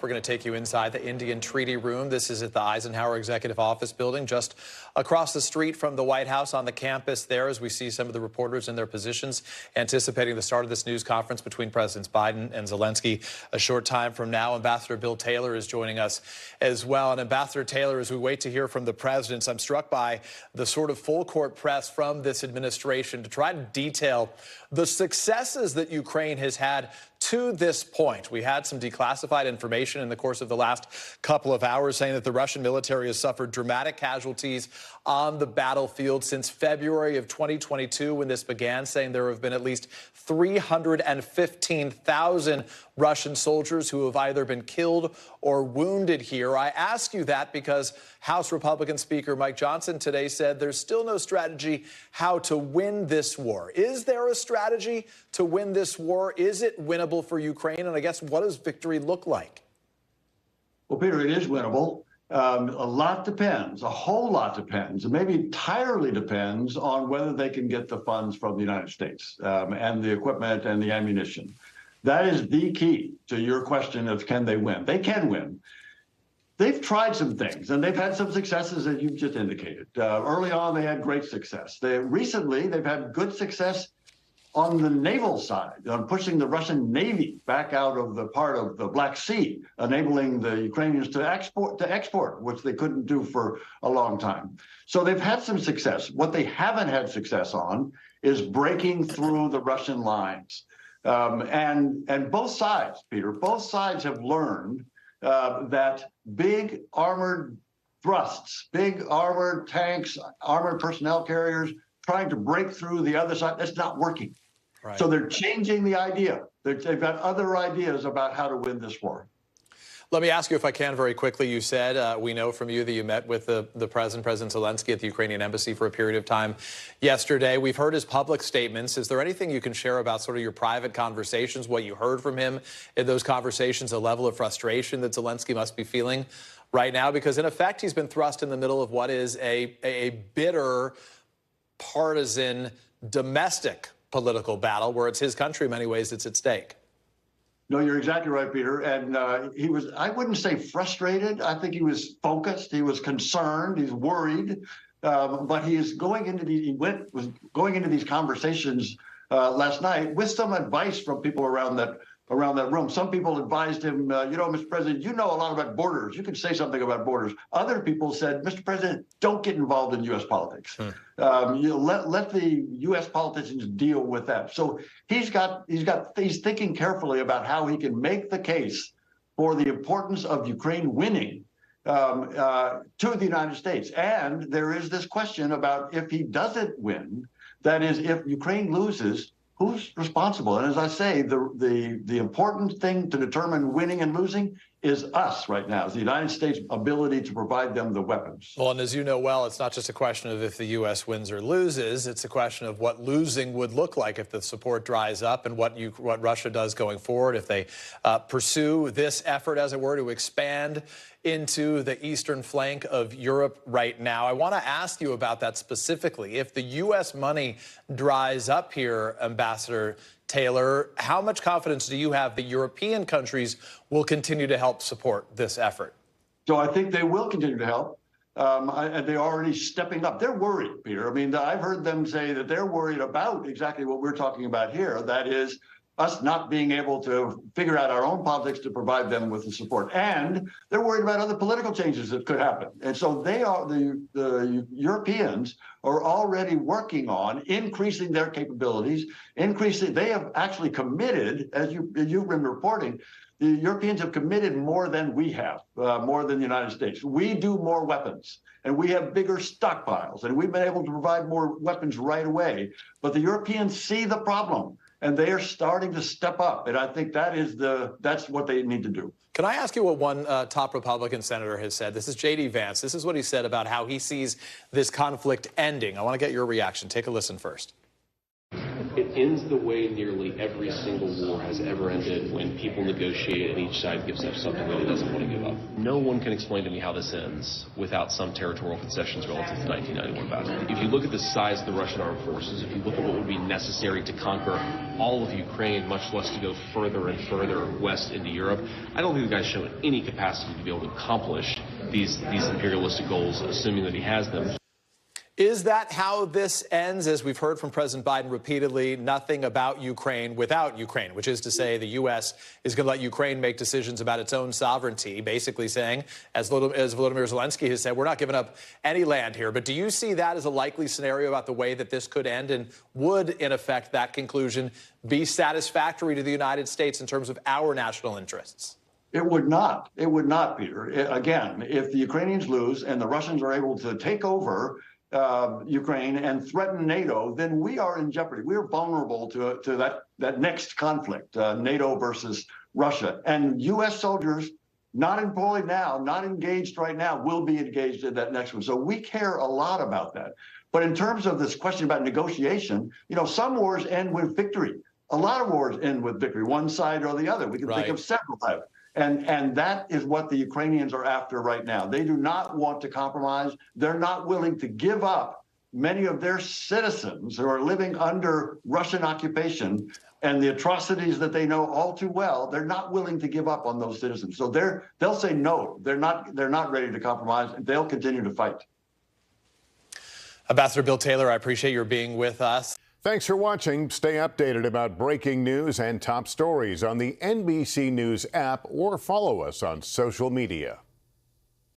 We're going to take you inside the Indian Treaty Room. This is at the Eisenhower Executive Office Building, just across the street from the White House on the campus there, as we see some of the reporters in their positions anticipating the start of this news conference between Presidents Biden and Zelenskyy a short time from now. Ambassador Bill Taylor is joining us as well. And Ambassador Taylor, as we wait to hear from the presidents, I'm struck by the sort of full court press from this administration to try to detail the successes that Ukraine has had to this point. We had some declassified information in the course of the last couple of hours saying that the Russian military has suffered dramatic casualties on the battlefield since February of 2022 when this began, saying there have been at least 315,000 Russian soldiers who have either been killed or wounded here. I ask you that because House Republican Speaker Mike Johnson today said there's still no strategy how to win this war. Is there a strategy to win this war? Is it winnable for Ukraine? And I guess, what does victory look like? Well, Peter, it is winnable. A lot depends, a whole lot depends, and maybe entirely depends on whether they can get the funds from the United States and the equipment and the ammunition. That is the key to your question of can they win? They can win. They've tried some things, and they've had some successes, as you've just indicated. Early on, they had great success. Recently, they've had good success on the naval side, on pushing the Russian Navy back out of the part of the Black Sea, enabling the Ukrainians to export, which they couldn't do for a long time. So they've had some success. What they haven't had success on is breaking through the Russian lines. And both sides, Peter, both sides have learned that big armored thrusts, big armored tanks, armored personnel carriers, trying to break through the other side, that's not working. Right. So they're changing the idea. They've got other ideas about how to win this war. Let me ask you, if I can, very quickly. You said, we know from you that you met with the President Zelenskyy, at the Ukrainian embassy for a period of time yesterday. We've heard his public statements. Is there anything you can share about sort of your private conversations, what you heard from him in those conversations, a level of frustration that Zelenskyy must be feeling right now? Because, in effect, he's been thrust in the middle of what is a bitter, partisan, domestic political battle where it's his country in many ways that's at stake. No, you're exactly right, Peter. And he was, I wouldn't say frustrated. I think he was focused. He was concerned. He's worried. But he is going into was going into these conversations last night with some advice from people around that room. Some people advised him, you know, Mr. President, you know a lot about borders. You can say something about borders. Other people said, Mr. President, don't get involved in U.S. politics. Let the U.S. politicians deal with that. So he's thinking carefully about how he can make the case for the importance of Ukraine winning to the United States. And there is this question about if he doesn't win, that is, if Ukraine loses, who's responsible? And as I say, the important thing to determine winning and losing is us right now, is the United States' ability to provide them the weapons. Well, and as you know well, it's not just a question of if the U.S. wins or loses. It's a question of what losing would look like if the support dries up, and what Russia does going forward if they pursue this effort, as it were, to expand into the eastern flank of Europe right now. I want to ask you about that specifically. If the U.S. money dries up here, Ambassador Taylor, how much confidence do you have that European countries will continue to help support this effort? So I think they will continue to help. And they're already stepping up. They're worried, Peter. I mean, I've heard them say that they're worried about exactly what we're talking about here. That is, us not being able to figure out our own politics to provide them with the support. And they're worried about other political changes that could happen. And so they are, the Europeans are already working on increasing their capabilities, they have actually committed, as you've been reporting, the Europeans have committed more than we have, more than the United States. We do more weapons, and we have bigger stockpiles, and we've been able to provide more weapons right away. But the Europeans see the problem, and they are starting to step up. And I think that's what they need to do. Can I ask you what one top Republican senator has said? This is J.D. Vance. This is what he said about how he sees this conflict ending. I want to get your reaction. Take a listen first. It ends the way nearly every single war has ever ended, when people negotiate and each side gives up something that it doesn't want to give up. No one can explain to me how this ends without some territorial concessions relative to the 1991 battle. If you look at the size of the Russian armed forces, if you look at what would be necessary to conquer all of Ukraine, much less to go further and further west into Europe, I don't think the guy's shown any capacity to be able to accomplish these imperialistic goals, assuming that he has them. Is that how this ends? As we've heard from President Biden repeatedly, nothing about Ukraine without Ukraine, which is to say the U.S. is going to let Ukraine make decisions about its own sovereignty, basically saying, as Volodymyr Zelenskyy has said, we're not giving up any land here. But do you see that as a likely scenario about the way that this could end? And would, in effect, that conclusion be satisfactory to the United States in terms of our national interests? It would not. It would not, Peter. Again, if the Ukrainians lose and the Russians are able to take over Ukraine and threaten NATO, then we are in jeopardy. We are vulnerable to that next conflict, NATO versus Russia. And U.S. soldiers not employed now, not engaged right now, will be engaged in that next one. So we care a lot about that. But in terms of this question about negotiation, some wars end with victory. A lot of wars end with victory, one side or the other. We can think of several types. And that is what the Ukrainians are after right now. They do not want to compromise. They're not willing to give up many of their citizens who are living under Russian occupation and the atrocities that they know all too well. They're not willing to give up on those citizens. So they'll say no. They're not ready to compromise. They'll continue to fight. Ambassador Bill Taylor, I appreciate your being with us. Thanks for watching. Stay updated about breaking news and top stories on the NBC News app or follow us on social media.